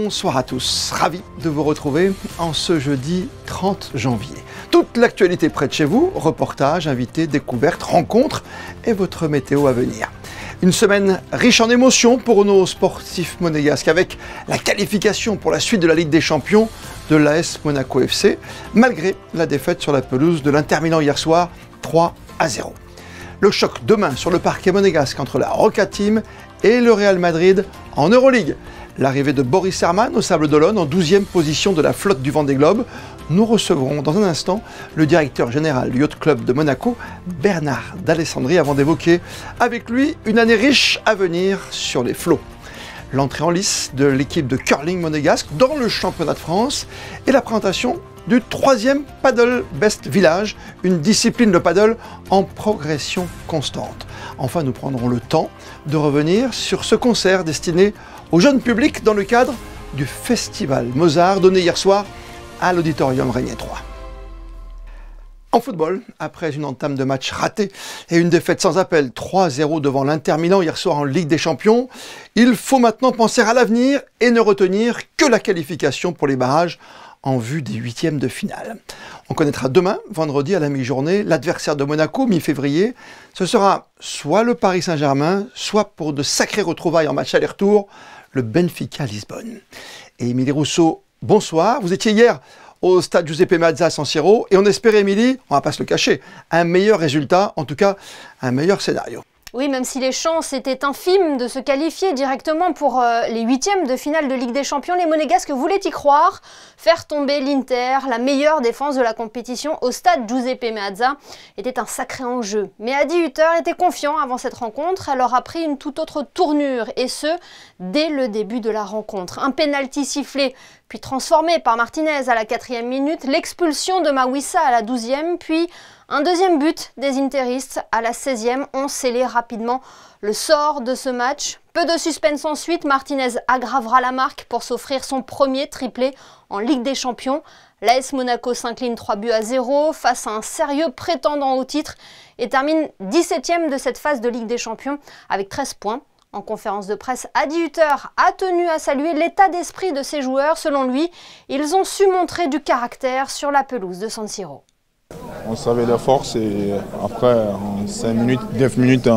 Bonsoir à tous, ravi de vous retrouver en ce jeudi 30 janvier. Toute l'actualité près de chez vous, reportages, invités, découvertes, rencontres et votre météo à venir. Une semaine riche en émotions pour nos sportifs monégasques avec la qualification pour la suite de la Ligue des Champions de l'AS Monaco FC, malgré la défaite sur la pelouse de l'Inter Milan hier soir 3-0. Le choc demain sur le parquet monégasque entre la Roca Team et le Real Madrid en Euroleague. L'arrivée de Boris Herman au Sables d'Olonne en 12e position de la flotte du Vendée Globe. Nous recevrons dans un instant le directeur général du Yacht Club de Monaco, Bernard d'Alessandri, avant d'évoquer avec lui une année riche à venir sur les flots. L'entrée en lice de l'équipe de curling monégasque dans le championnat de France et la présentation du 3e Paddle Best Village, une discipline de paddle en progression constante. Enfin, nous prendrons le temps de revenir sur ce concert destiné au jeune public dans le cadre du Festival Mozart donné hier soir à l'Auditorium Régnier 3. En football, après une entame de match ratée et une défaite sans appel 3-0 devant l'Inter Milan hier soir en Ligue des Champions, il faut maintenant penser à l'avenir et ne retenir que la qualification pour les barrages en vue des huitièmes de finale. On connaîtra demain, vendredi à la mi-journée, l'adversaire de Monaco, mi-février. Ce sera soit le Paris Saint-Germain, soit pour de sacrées retrouvailles en match aller-retour, le Benfica Lisbonne. Et Émilie Rousseau, bonsoir. Vous étiez hier au stade Giuseppe Meazza à San Siro et on espérait, Émilie, on va pas se le cacher, un meilleur résultat, en tout cas un meilleur scénario. Oui, même si les chances étaient infimes de se qualifier directement pour les huitièmes de finale de Ligue des Champions, les Monégasques voulaient y croire, faire tomber l'Inter, la meilleure défense de la compétition au stade Giuseppe Meazza, était un sacré enjeu. Mais Adi Hütter était confiant avant cette rencontre, elle aura pris une toute autre tournure, et ce, dès le début de la rencontre. Un pénalty sifflé, puis transformé par Martinez à la 4e minute, l'expulsion de Mawissa à la 12e, puis un deuxième but des Interistes à la 16e ont scellé rapidement le sort de ce match. Peu de suspense ensuite, Martinez aggravera la marque pour s'offrir son premier triplé en Ligue des Champions. L'AS Monaco s'incline 3-0 face à un sérieux prétendant au titre et termine 17e de cette phase de Ligue des Champions avec 13 points. En conférence de presse, Adi Hütter a tenu à saluer l'état d'esprit de ses joueurs. Selon lui, ils ont su montrer du caractère sur la pelouse de San Siro. On savait la force et après, en 5 minutes, 9 minutes,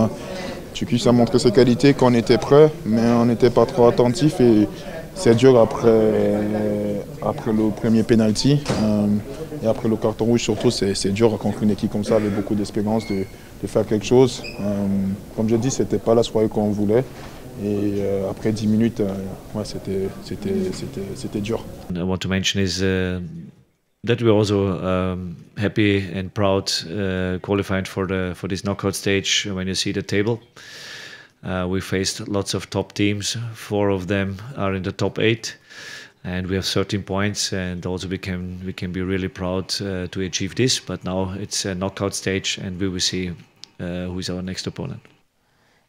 Tchukwueze a montré ses qualités, qu'on était prêt, mais on n'était pas trop attentif et c'est dur après le premier penalty et après le carton rouge surtout, c'est dur contre une équipe comme ça avec beaucoup d'espérance de faire quelque chose. Comme je dis, c'était pas la soirée qu'on voulait. Et après 10 minutes, ouais, c'était dur. I want to mention is that we're also happy and proud qualifying for this knockout stage. When you see the table, we faced lots of top teams. 4 of them are in the top 8, and we have 13 points. And also we can be really proud to achieve this. But now it's a knockout stage, and we will see who is our next opponent.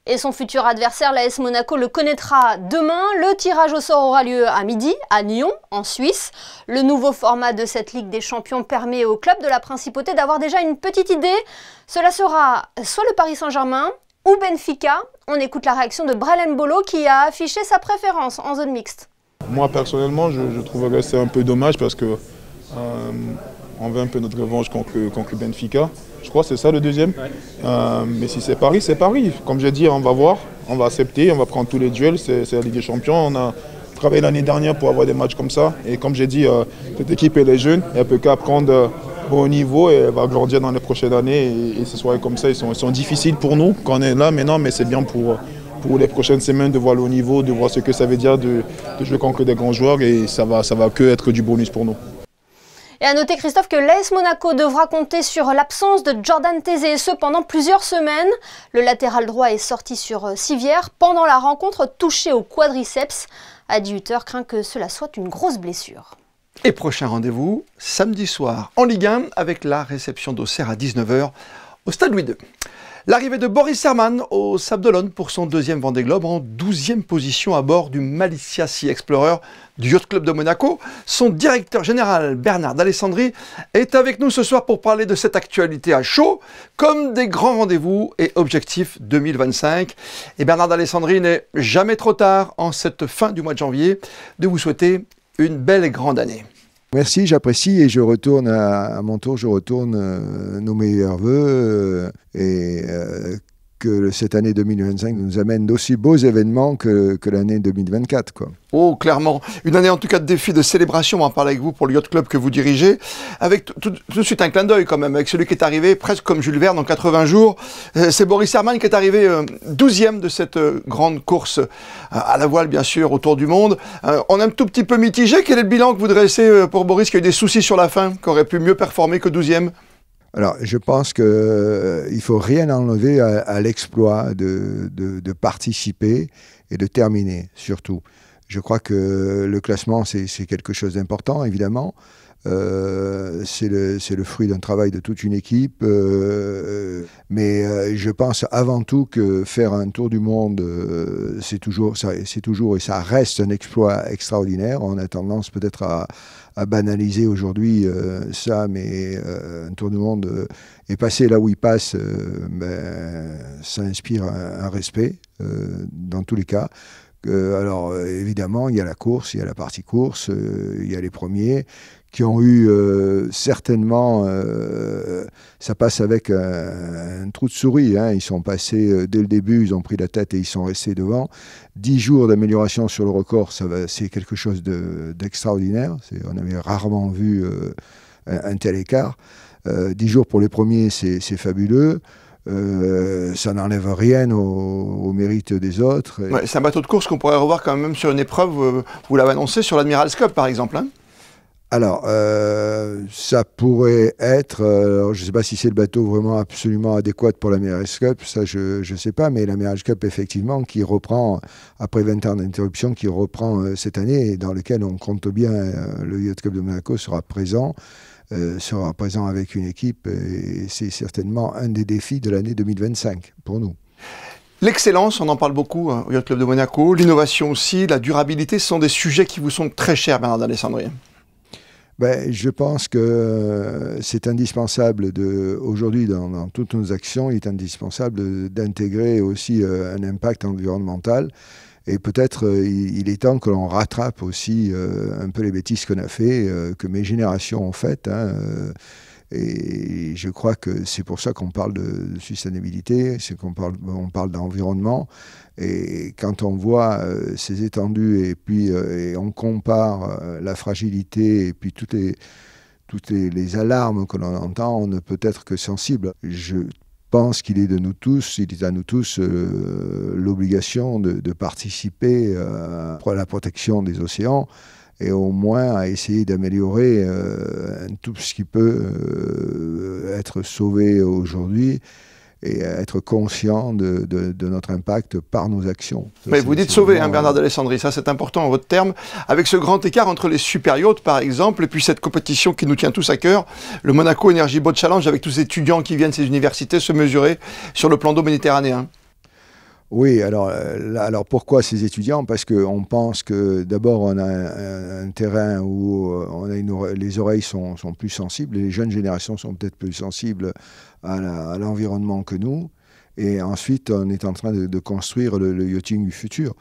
Et son futur adversaire, l'AS Monaco, le connaîtra demain. Le tirage au sort aura lieu à midi, à Nyon, en Suisse. Le nouveau format de cette Ligue des Champions permet au club de la Principauté d'avoir déjà une petite idée. Cela sera soit le Paris Saint-Germain ou Benfica. On écoute la réaction de Brel Mbolo qui a affiché sa préférence en zone mixte. Moi, personnellement, je trouverais que c'est un peu dommage parce que on veut un peu notre revanche contre le Benfica. Je crois que c'est ça le deuxième. Mais si c'est Paris, c'est Paris. Comme j'ai dit, on va voir, on va accepter, on va prendre tous les duels. C'est la Ligue des Champions. On a travaillé l'année dernière pour avoir des matchs comme ça. Et comme j'ai dit, cette équipe, elle est jeune. Elle peut qu'apprendre au haut niveau et elle va grandir dans les prochaines années. Et ces soirées comme ça, ils sont difficiles pour nous quand on est là maintenant, mais c'est bien pour les prochaines semaines de voir le haut niveau, de voir ce que ça veut dire de jouer contre des grands joueurs. Et ça va que être du bonus pour nous. Et à noter, Christophe, que l'AS Monaco devra compter sur l'absence de Jordan Taizé, et ce pendant plusieurs semaines. Le latéral droit est sorti sur civière pendant la rencontre, touché au quadriceps. Adi Hütter craint que cela soit une grosse blessure. Et prochain rendez-vous, samedi soir, en Ligue 1, avec la réception d'Auxerre à 19 h au Stade Louis II. L'arrivée de Boris Herrmann au Sable d'Olonne pour son deuxième Vendée Globe en 12e position à bord du Malicia Sea Explorer du Yacht Club de Monaco. Son directeur général Bernard d'Alessandri est avec nous ce soir pour parler de cette actualité à chaud, comme des grands rendez-vous et objectifs 2025. Et Bernard d'Alessandri n'est jamais trop tard en cette fin du mois de janvier de vous souhaiter une belle et grande année. Merci, j'apprécie et je retourne à mon tour, je retourne nos meilleurs vœux que cette année 2025 nous amène d'aussi beaux événements que l'année 2024, quoi. Oh, clairement. Une année en tout cas de défis, de célébration. On va en parler avec vous pour le Yacht Club que vous dirigez. Avec tout de suite un clin d'œil quand même, avec celui qui est arrivé presque comme Jules Verne en 80 jours. C'est Boris Herrmann qui est arrivé 12e de cette grande course à la voile, bien sûr, autour du monde. On est un tout petit peu mitigé. Quel est le bilan que vous dressez pour Boris qui a eu des soucis sur la fin, qui aurait pu mieux performer que 12e? Alors, je pense qu'il ne faut rien enlever à l'exploit de participer et de terminer, surtout. Je crois que le classement, c'est quelque chose d'important, évidemment. C'est le fruit d'un travail de toute une équipe. Mais je pense avant tout que faire un tour du monde, c'est toujours et ça reste un exploit extraordinaire. On a tendance peut-être à banaliser aujourd'hui ça, mais un tour du monde et passer là où il passe, ça inspire un respect dans tous les cas. Alors évidemment, il y a la course, il y a la partie course, il y a les premiers qui ont eu certainement, ça passe avec un trou de souris, hein. Ils sont passés dès le début, ils ont pris la tête et ils sont restés devant. 10 jours d'amélioration sur le record, c'est quelque chose d'extraordinaire. On avait rarement vu un tel écart. 10 jours pour les premiers, c'est fabuleux. Ça n'enlève rien au mérite des autres. Ouais, c'est un bateau de course qu'on pourrait revoir quand même sur une épreuve, vous l'avez annoncé, sur l'Admiral's Cup par exemple, hein. Alors, ça pourrait être, je ne sais pas si c'est le bateau vraiment absolument adéquat pour l'Admiral's Cup, ça je ne sais pas, mais l'Admiral's Cup effectivement qui reprend, après 20 ans d'interruption, qui reprend cette année et dans lequel on compte bien, le Yacht Club de Monaco sera présent avec une équipe et c'est certainement un des défis de l'année 2025 pour nous. L'excellence, on en parle beaucoup au Yacht Club de Monaco, l'innovation aussi, la durabilité, ce sont des sujets qui vous sont très chers, Bernard d'Alessandri. Je pense que c'est indispensable aujourd'hui dans toutes nos actions, il est indispensable d'intégrer aussi un impact environnemental. Et peut-être il est temps que l'on rattrape aussi un peu les bêtises qu'on a fait, que mes générations ont faites. Hein, et je crois que c'est pour ça qu'on parle de sustainabilité, on parle d'environnement. Et quand on voit ces étendues et puis et on compare la fragilité et puis toutes les alarmes que l'on entend, on ne peut être que sensible. Je pense qu'il est à nous tous l'obligation de participer à la protection des océans et au moins à essayer d'améliorer tout ce qui peut être sauvé aujourd'hui et à être conscient de notre impact par nos actions. Mais vous dites sauver, hein, Bernard d'Alessandri, ça c'est important en votre terme, avec ce grand écart entre les super yachts par exemple, et puis cette compétition qui nous tient tous à cœur, le Monaco Energy Boat Challenge, avec tous ces étudiants qui viennent de ces universités se mesurer sur le plan d'eau méditerranéen. Oui, alors pourquoi ces étudiants? Parce qu'on pense que d'abord on a un terrain où les oreilles sont plus sensibles, et les jeunes générations sont peut-être plus sensibles à l'environnement que nous. Et ensuite, on est en train de construire le yachting du futur.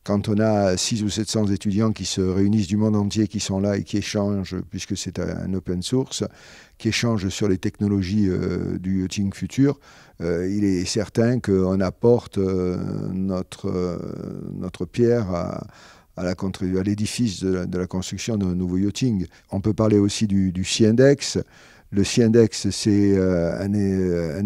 Quand on a 600 ou 700 étudiants qui se réunissent du monde entier, qui sont là et qui échangent, puisque c'est un open source, qui échangent sur les technologies du yachting futur, il est certain qu'on apporte notre pierre à l'édifice de la construction d'un nouveau yachting. On peut parler aussi du Sea-Index. Le Sea-Index, c'est un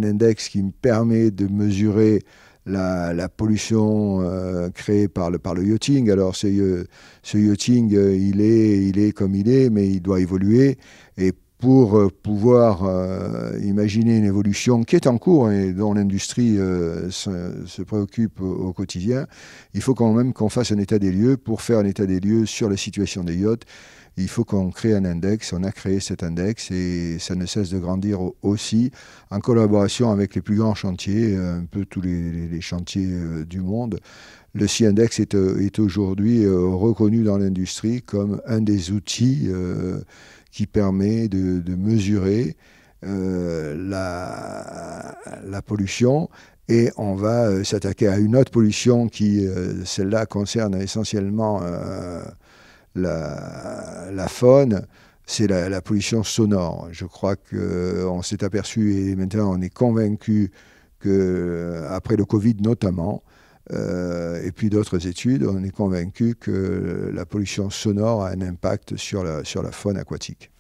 index qui me permet de mesurer la pollution créée par le yachting. Alors ce yachting, il est comme il est, mais il doit évoluer. Et pour pouvoir imaginer une évolution qui est en cours et dont l'industrie se préoccupe au quotidien, il faut quand même qu'on fasse un état des lieux. Pour faire un état des lieux sur la situation des yachts, il faut qu'on crée un index. On a créé cet index et ça ne cesse de grandir aussi en collaboration avec les plus grands chantiers, un peu tous les chantiers du monde. Le Sea Index est aujourd'hui reconnu dans l'industrie comme un des outils qui permet de mesurer la pollution. Et on va s'attaquer à une autre pollution qui, celle-là, concerne essentiellement la faune, c'est la pollution sonore. Je crois qu'on s'est aperçu et maintenant on est convaincu qu'après le Covid notamment, et puis d'autres études, on est convaincu que la pollution sonore a un impact sur la faune aquatique.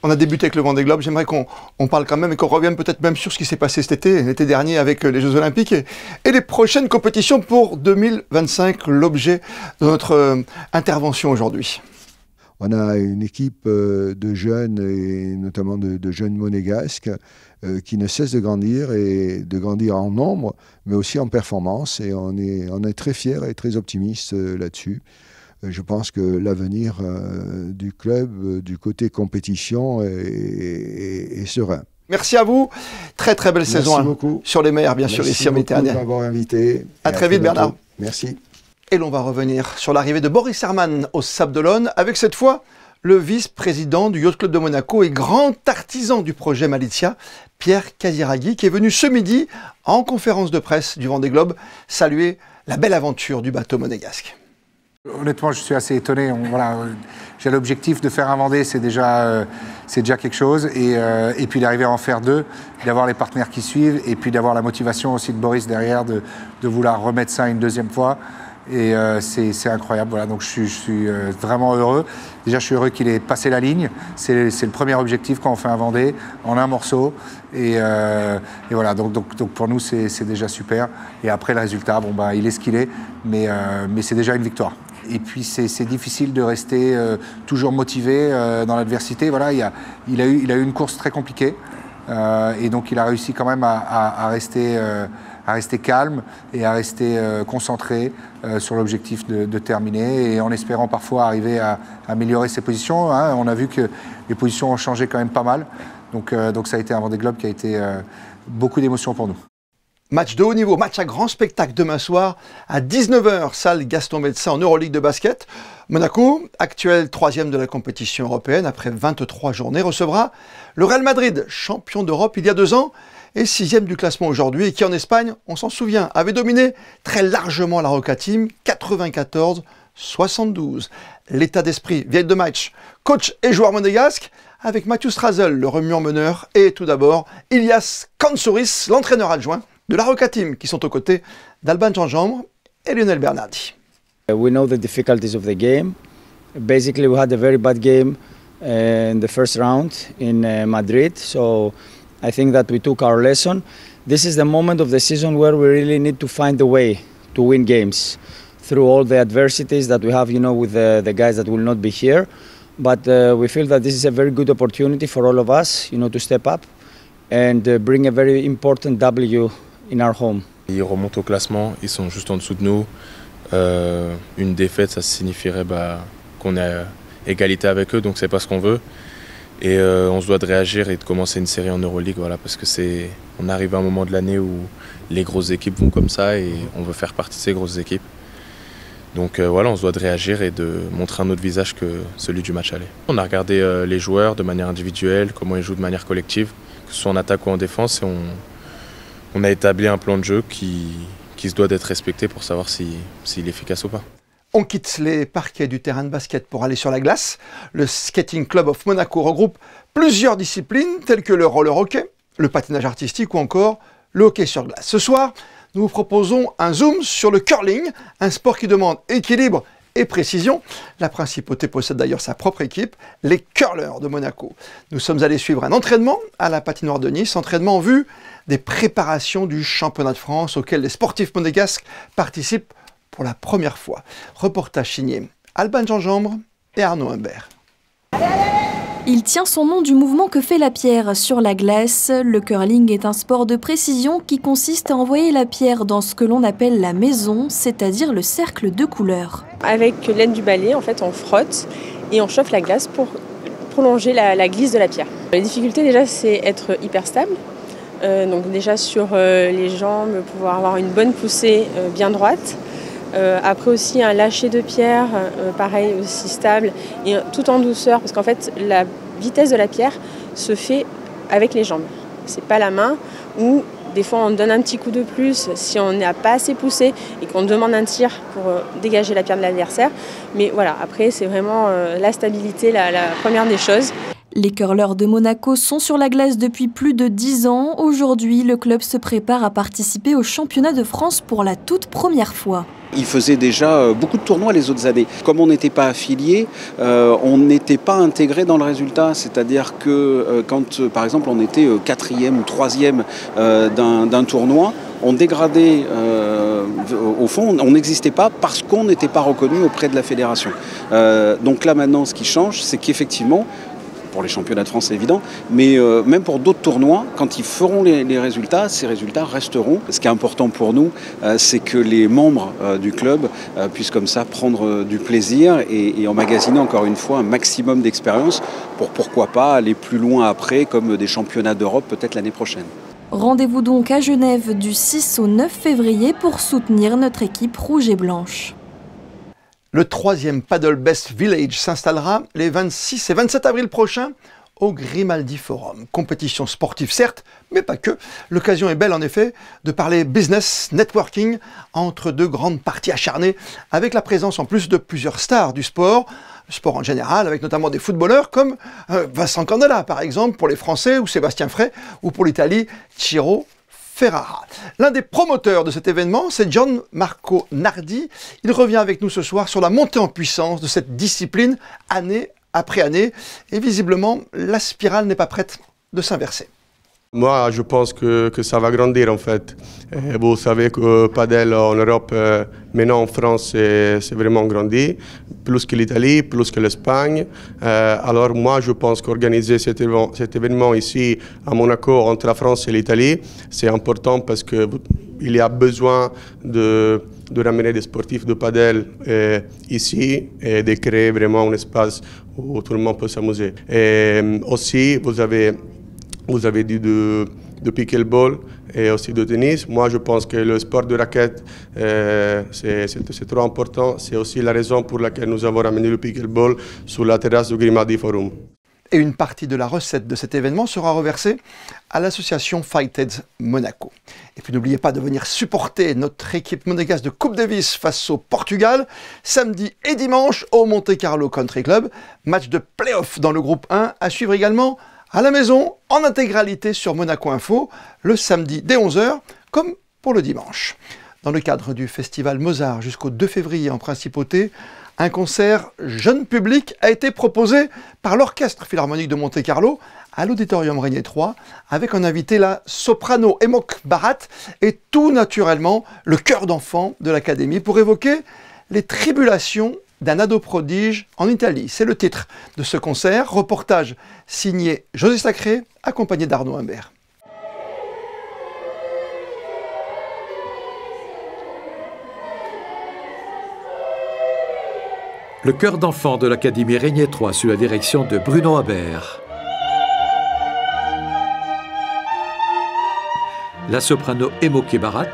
On a débuté avec le Vendée Globe. J'aimerais qu'on parle quand même et qu'on revienne peut-être même sur ce qui s'est passé l'été dernier avec les Jeux Olympiques et les prochaines compétitions pour 2025, l'objet de notre intervention aujourd'hui. On a une équipe de jeunes, et notamment de jeunes monégasques, qui ne cessent de grandir, et de grandir en nombre, mais aussi en performance. Et on est très fiers et très optimistes là-dessus. Je pense que l'avenir du club, du côté compétition, est serein. Merci à vous. Très très belle saison beaucoup. Sur les mers, bien sûr, ici en Méditerranée. Merci de m'avoir invité. À très vite, Bernard. Merci. Et l'on va revenir sur l'arrivée de Boris Herrmann au Sables d'Olonne, avec cette fois le vice-président du Yacht Club de Monaco et grand artisan du projet Malizia, Pierre Casiraghi, qui est venu ce midi en conférence de presse du Vendée Globe saluer la belle aventure du bateau monégasque. Honnêtement, je suis assez étonné. J'ai l'objectif de faire un Vendée, c'est déjà quelque chose. Et puis d'arriver à en faire deux, d'avoir les partenaires qui suivent, et puis d'avoir la motivation aussi de Boris derrière, de vouloir remettre ça une deuxième fois. Et c'est incroyable. Voilà. Donc je suis vraiment heureux. Déjà, je suis heureux qu'il ait passé la ligne. C'est le premier objectif quand on fait un Vendée, en un morceau. Et voilà, donc pour nous, c'est déjà super. Et après, le résultat, il est ce qu'il est. Mais c'est déjà une victoire. Et puis c'est difficile de rester toujours motivé dans l'adversité. Voilà, il a eu une course très compliquée, et donc il a réussi quand même à rester calme et à rester concentré sur l'objectif de terminer, et en espérant parfois arriver à améliorer ses positions. Hein. On a vu que les positions ont changé quand même pas mal, donc ça a été un Vendée Globe qui a été beaucoup d'émotions pour nous. Match de haut niveau, match à grand spectacle demain soir à 19h, salle Gaston Médecin en Euroleague de basket. Monaco, actuel 3e de la compétition européenne après 23 journées, recevra le Real Madrid, champion d'Europe il y a 2 ans et 6e du classement aujourd'hui, et qui en Espagne, on s'en souvient, avait dominé très largement la Roca Team, 94-72. L'état d'esprit, vieille de match, coach et joueur monégasque, avec Mathieu Strazel, le remuant meneur, et tout d'abord Ilias Kansouris, l'entraîneur adjoint de la Roca Team, qui sont aux côtés d'Alban Jean-Jambre et Lionel Bernardi. We know the difficulties of the game. Basically, we had a very bad game in the first round in Madrid, so I think that we took our lesson. This is the moment of the season where we really need to find a way to win games through all the adversities that we have, with the guys that will not be here. But we feel that this is a very good opportunity for all of us, to step up and bring a very important W in our home. Ils remontent au classement, ils sont juste en dessous de nous. Une défaite, ça signifierait qu'on est à égalité avec eux, donc c'est pas ce qu'on veut. Et on se doit de réagir et de commencer une série en Euroleague, voilà, parce que on arrive à un moment de l'année où les grosses équipes vont comme ça et on veut faire partie de ces grosses équipes. Donc voilà, on se doit de réagir et de montrer un autre visage que celui du match aller. On a regardé les joueurs de manière individuelle, comment ils jouent de manière collective, que ce soit en attaque ou en défense, et on a établi un plan de jeu qui se doit d'être respecté pour savoir s'il est efficace ou pas. On quitte les parquets du terrain de basket pour aller sur la glace. Le Skating Club of Monaco regroupe plusieurs disciplines telles que le roller hockey, le patinage artistique ou encore le hockey sur glace. Ce soir, nous vous proposons un zoom sur le curling, un sport qui demande équilibre et précision. La principauté possède d'ailleurs sa propre équipe, les curlers de Monaco. Nous sommes allés suivre un entraînement à la patinoire de Nice, entraînement en vue des préparations du championnat de France auquel les sportifs monégasques participent pour la première fois. Reportage signé Alban Jean-Jambre et Arnaud Humbert. Il tient son nom du mouvement que fait la pierre sur la glace. Le curling est un sport de précision qui consiste à envoyer la pierre dans ce que l'on appelle la maison, c'est-à-dire le cercle de couleurs. Avec l'aide du balai, en fait, on frotte et on chauffe la glace pour prolonger la glisse de la pierre. Les difficultés déjà, c'est être hyper stable. Donc déjà sur les jambes, pouvoir avoir une bonne poussée bien droite. Après aussi un lâcher de pierre, pareil aussi stable et tout en douceur parce qu'en fait la vitesse de la pierre se fait avec les jambes. C'est pas la main où des fois on donne un petit coup de plus si on n'a pas assez poussé et qu'on demande un tir pour dégager la pierre de l'adversaire. Mais voilà, après c'est vraiment la stabilité la première des choses. Les curleurs de Monaco sont sur la glace depuis plus de 10 ans. Aujourd'hui, le club se prépare à participer au championnat de France pour la toute première fois. Ils faisaient déjà beaucoup de tournois les autres années. Comme on n'était pas affiliés, on n'était pas intégré dans le résultat. C'est-à-dire que quand, par exemple, on était 4e ou 3e d'un tournoi, on dégradait, au fond, on n'existait pas parce qu'on n'était pas reconnu auprès de la fédération. Donc là maintenant, ce qui change, c'est qu'effectivement, pour les championnats de France, c'est évident, mais même pour d'autres tournois, quand ils feront les résultats, ces résultats resteront. Ce qui est important pour nous, c'est que les membres du club puissent comme ça prendre du plaisir et emmagasiner encore une fois un maximum d'expérience pour pourquoi pas aller plus loin après, comme des championnats d'Europe peut-être l'année prochaine. Rendez-vous donc à Genève du 6 au 9 février pour soutenir notre équipe rouge et blanche. Le 3e Paddle Best Village s'installera les 26 et 27 avril prochains au Grimaldi Forum. Compétition sportive certes, mais pas que. L'occasion est belle en effet de parler business, networking entre deux grandes parties acharnées avec la présence en plus de plusieurs stars du sport en général, avec notamment des footballeurs comme Vincent Candela par exemple pour les Français ou Sébastien Frey ou pour l'Italie Ciro Ferrara. L'un des promoteurs de cet événement, c'est Gian Marco Nardi. Il revient avec nous ce soir sur la montée en puissance de cette discipline année après année. Et visiblement, la spirale n'est pas prête de s'inverser. Moi, je pense que ça va grandir en fait. Et vous savez que Padel en Europe, maintenant en France, c'est vraiment grandi, plus que l'Italie, plus que l'Espagne. Alors moi, je pense qu'organiser cet événement ici à Monaco entre la France et l'Italie, c'est important parce qu'il y a besoin de ramener des sportifs de Padel ici et de créer vraiment un espace où tout le monde peut s'amuser. Et aussi, vous avez dit de pickleball et aussi de tennis. Moi, je pense que le sport de raquette, c'est trop important. C'est aussi la raison pour laquelle nous avons ramené le pickleball sur la terrasse du Grimaldi Forum. Et une partie de la recette de cet événement sera reversée à l'association Fightheads Monaco. Et puis n'oubliez pas de venir supporter notre équipe monégasque de Coupe Davis face au Portugal, samedi et dimanche au Monte Carlo Country Club. Match de play-off dans le groupe 1, à suivre également à la maison, en intégralité sur Monaco Info, le samedi dès 11h, comme pour le dimanche. Dans le cadre du festival Mozart jusqu'au 2 février en principauté, un concert jeune public a été proposé par l'Orchestre Philharmonique de Monte-Carlo à l'Auditorium Régnier 3, avec en invité la soprano Emok Barat et tout naturellement le chœur d'enfants de l'Académie pour évoquer les tribulations d'un ado prodige en Italie. C'est le titre de ce concert, reportage signé José Sacré, accompagné d'Arnaud Imbert. Le chœur d'enfants de l'Académie Régnier 3 sous la direction de Bruno Habert. La soprano Emoke Barat.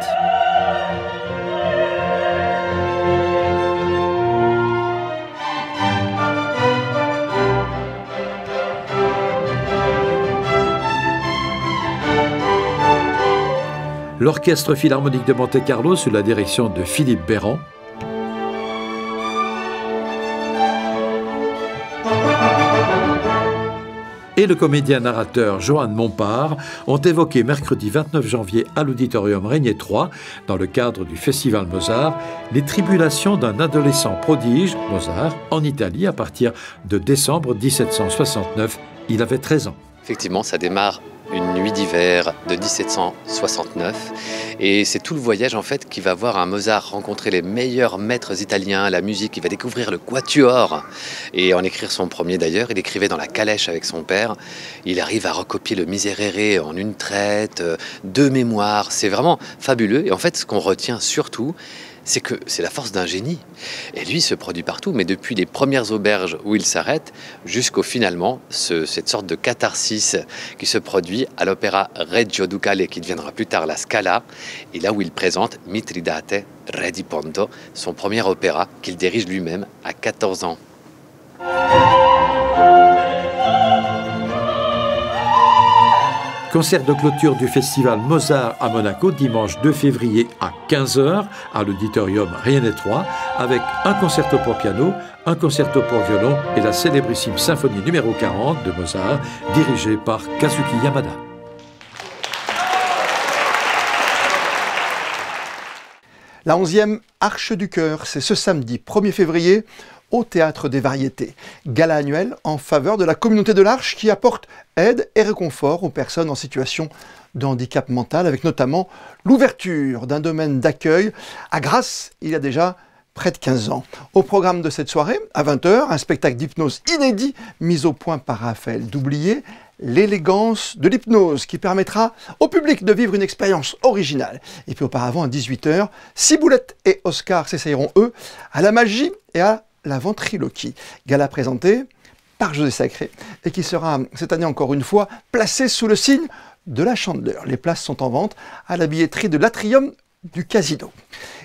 L'Orchestre Philharmonique de Monte-Carlo sous la direction de Philippe Béran. Et le comédien narrateur Johan Montpart ont évoqué mercredi 29 janvier à l'Auditorium Régnier 3, dans le cadre du Festival Mozart, les tribulations d'un adolescent prodige, Mozart, en Italie à partir de décembre 1769. Il avait 13 ans. Effectivement, ça démarre une nuit d'hiver de 1769. Et c'est tout le voyage en fait qui va voir un Mozart rencontrer les meilleurs maîtres italiens, la musique, il va découvrir le quatuor et en écrire son premier d'ailleurs. Il écrivait dans la calèche avec son père. Il arrive à recopier le Miserere en une traite, 2 mémoires. C'est vraiment fabuleux. Et en fait, ce qu'on retient surtout, c'est que c'est la force d'un génie. Et lui se produit partout, mais depuis les premières auberges où il s'arrête, jusqu'au finalement, cette sorte de catharsis qui se produit à l'opéra Reggio Ducale, qui deviendra plus tard la Scala, et là où il présente Mithridate, Re di Ponto, son premier opéra qu'il dirige lui-même à 14 ans. Concert de clôture du festival Mozart à Monaco, dimanche 2 février à 15h, à l'auditorium Riennet 3, avec un concerto pour piano, un concerto pour violon et la célébrissime symphonie numéro 40 de Mozart, dirigée par Kazuki Yamada. La 11e Arche du Cœur, c'est ce samedi 1er février au Théâtre des Variétés. Gala annuel en faveur de la communauté de l'Arche qui apporte aide et réconfort aux personnes en situation de handicap mental, avec notamment l'ouverture d'un domaine d'accueil à Grasse il y a déjà près de 15 ans. Au programme de cette soirée, à 20h, un spectacle d'hypnose inédit mis au point par Raphaël Doublier, l'élégance de l'hypnose qui permettra au public de vivre une expérience originale. Et puis auparavant, à 18h, Ciboulette et Oscar s'essayeront, eux, à la magie et à la ventriloquie. Gala présenté par José Sacré et qui sera cette année encore une fois placé sous le signe de la Chandeleur. Les places sont en vente à la billetterie de l'Atrium du Casino.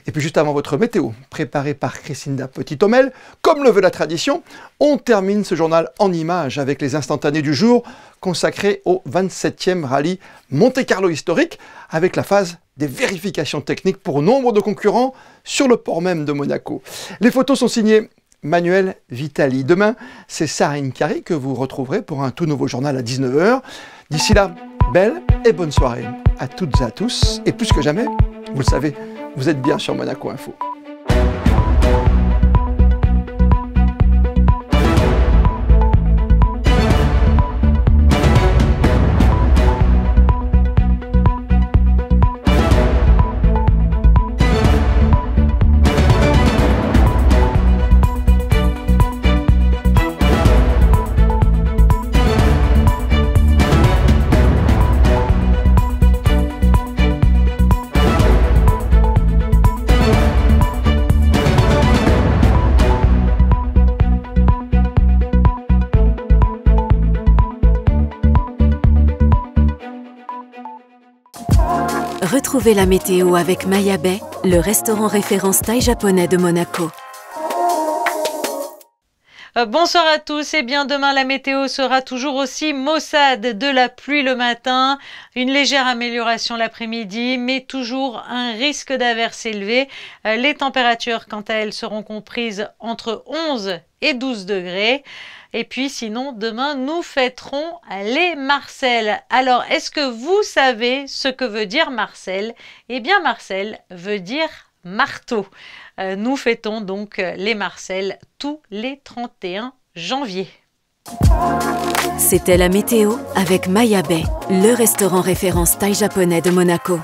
Et puis juste avant votre météo, préparée par Christinda Petit-Homel, comme le veut la tradition, on termine ce journal en images avec les instantanés du jour consacrés au 27e rallye Monte-Carlo historique avec la phase des vérifications techniques pour nombre de concurrents sur le port même de Monaco. Les photos sont signées Manuel Vitali. Demain, c'est Sarah Inkari que vous retrouverez pour un tout nouveau journal à 19h. D'ici là, belle et bonne soirée à toutes et à tous. Et plus que jamais, vous le savez, vous êtes bien sur Monaco Info. Retrouvez la météo avec Maya Bay, le restaurant référence thaï japonais de Monaco. Bonsoir à tous, et bien demain la météo sera toujours aussi maussade, de la pluie le matin, une légère amélioration l'après-midi, mais toujours un risque d'averse élevé. Les températures quant à elles seront comprises entre 11 et 12 degrés. Et puis sinon, demain, nous fêterons les Marcel. Alors, est-ce que vous savez ce que veut dire Marcel? Eh bien, Marcel veut dire marteau. Nous fêtons donc les Marcel tous les 31 janvier. C'était la météo avec Maya Bay, le restaurant référence thaï japonais de Monaco.